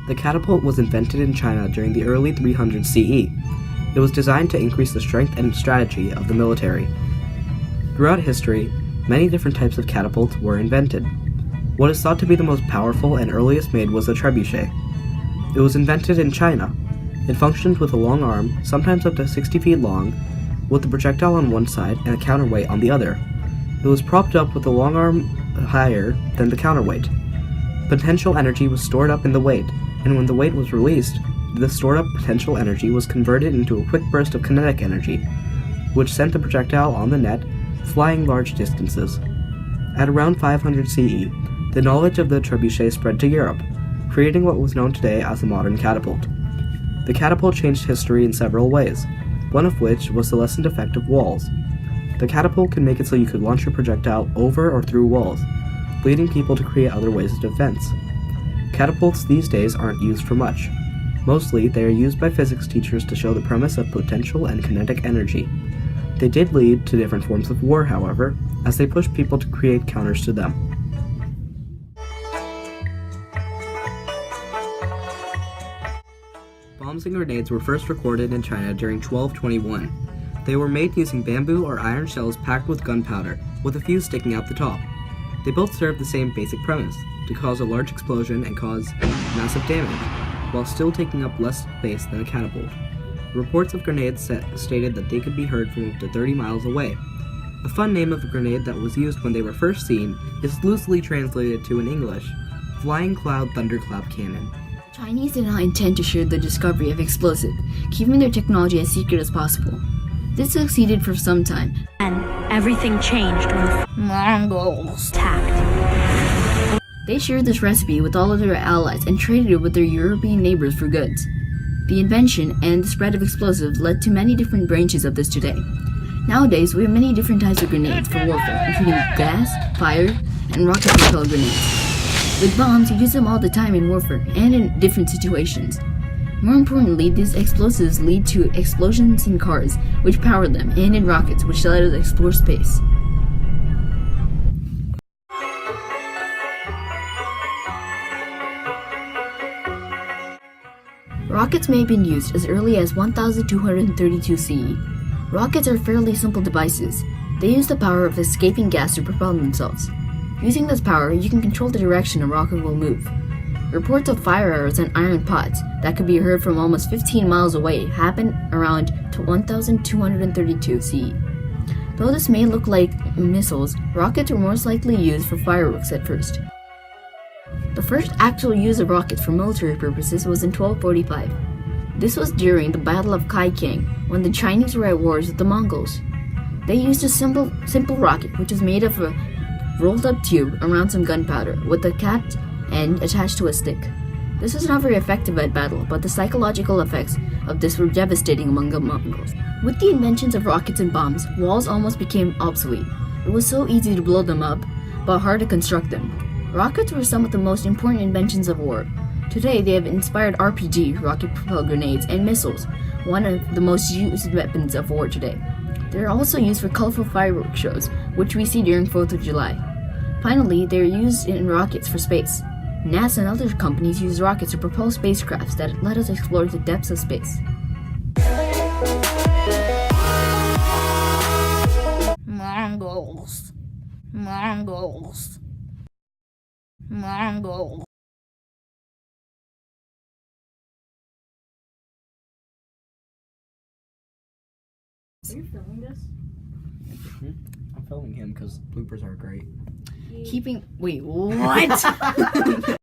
The catapult was invented in China during the early 300s CE. It was designed to increase the strength and strategy of the military. Throughout history, many different types of catapults were invented. What is thought to be the most powerful and earliest made was the trebuchet. It was invented in China. It functioned with a long arm, sometimes up to 60 feet long, with the projectile on one side and a counterweight on the other. It was propped up with a long arm higher than the counterweight. Potential energy was stored up in the weight, and when the weight was released, the stored up potential energy was converted into a quick burst of kinetic energy, which sent the projectile on the net flying large distances. At around 500 CE, the knowledge of the trebuchet spread to Europe, creating what was known today as the modern catapult. The catapult changed history in several ways, one of which was the lessened effect of walls. The catapult could make it so you could launch your projectile over or through walls, leading people to create other ways of defense. Catapults these days aren't used for much. Mostly, they are used by physics teachers to show the premise of potential and kinetic energy. They did lead to different forms of war, however, as they pushed people to create counters to them. Bombs and grenades were first recorded in China during 1221. They were made using bamboo or iron shells packed with gunpowder, with a fuse sticking out the top. They both served the same basic premise, to cause a large explosion and cause massive damage, while still taking up less space than a catapult. Reports of grenades stated that they could be heard from up to 30 miles away. A fun name of a grenade that was used when they were first seen is loosely translated to in English, Flying Cloud Thunderclap Cannon. Chinese did not intend to share the discovery of explosive, keeping their technology as secret as possible. This succeeded for some time, and everything changed when the Mongols attacked. They shared this recipe with all of their allies and traded it with their European neighbors for goods. The invention and the spread of explosives led to many different branches of this today. Nowadays, we have many different types of grenades for warfare, including gas, fire, and rocket-propelled grenades. With bombs, you use them all the time in warfare and in different situations. More importantly, these explosives lead to explosions in cars, which power them, and in rockets, which let us explore space. Rockets may have been used as early as 1232 CE. Rockets are fairly simple devices. They use the power of escaping gas to propel themselves. Using this power, you can control the direction a rocket will move. Reports of fire arrows and iron pots that could be heard from almost 15 miles away happened around 1232 CE. Though this may look like missiles, rockets were most likely used for fireworks at first. The first actual use of rockets for military purposes was in 1245. This was during the Battle of Kaikang, when the Chinese were at wars with the Mongols. They used a simple rocket, which was made of a rolled-up tube around some gunpowder, with the capped end attached to a stick. This was not very effective at battle, but the psychological effects of this were devastating among the Mongols. With the inventions of rockets and bombs, walls almost became obsolete. It was so easy to blow them up, but hard to construct them. Rockets were some of the most important inventions of war. Today, they have inspired RPG, rocket-propelled grenades, and missiles, one of the most used weapons of war today. They are also used for colorful fireworks shows, which we see during 4th of July. Finally, they are used in rockets for space. NASA and other companies use rockets to propel spacecrafts that let us explore the depths of space. Mongols. Mongols. Mongols. Are you filming this? I'm filming him because bloopers are great. Wait, what?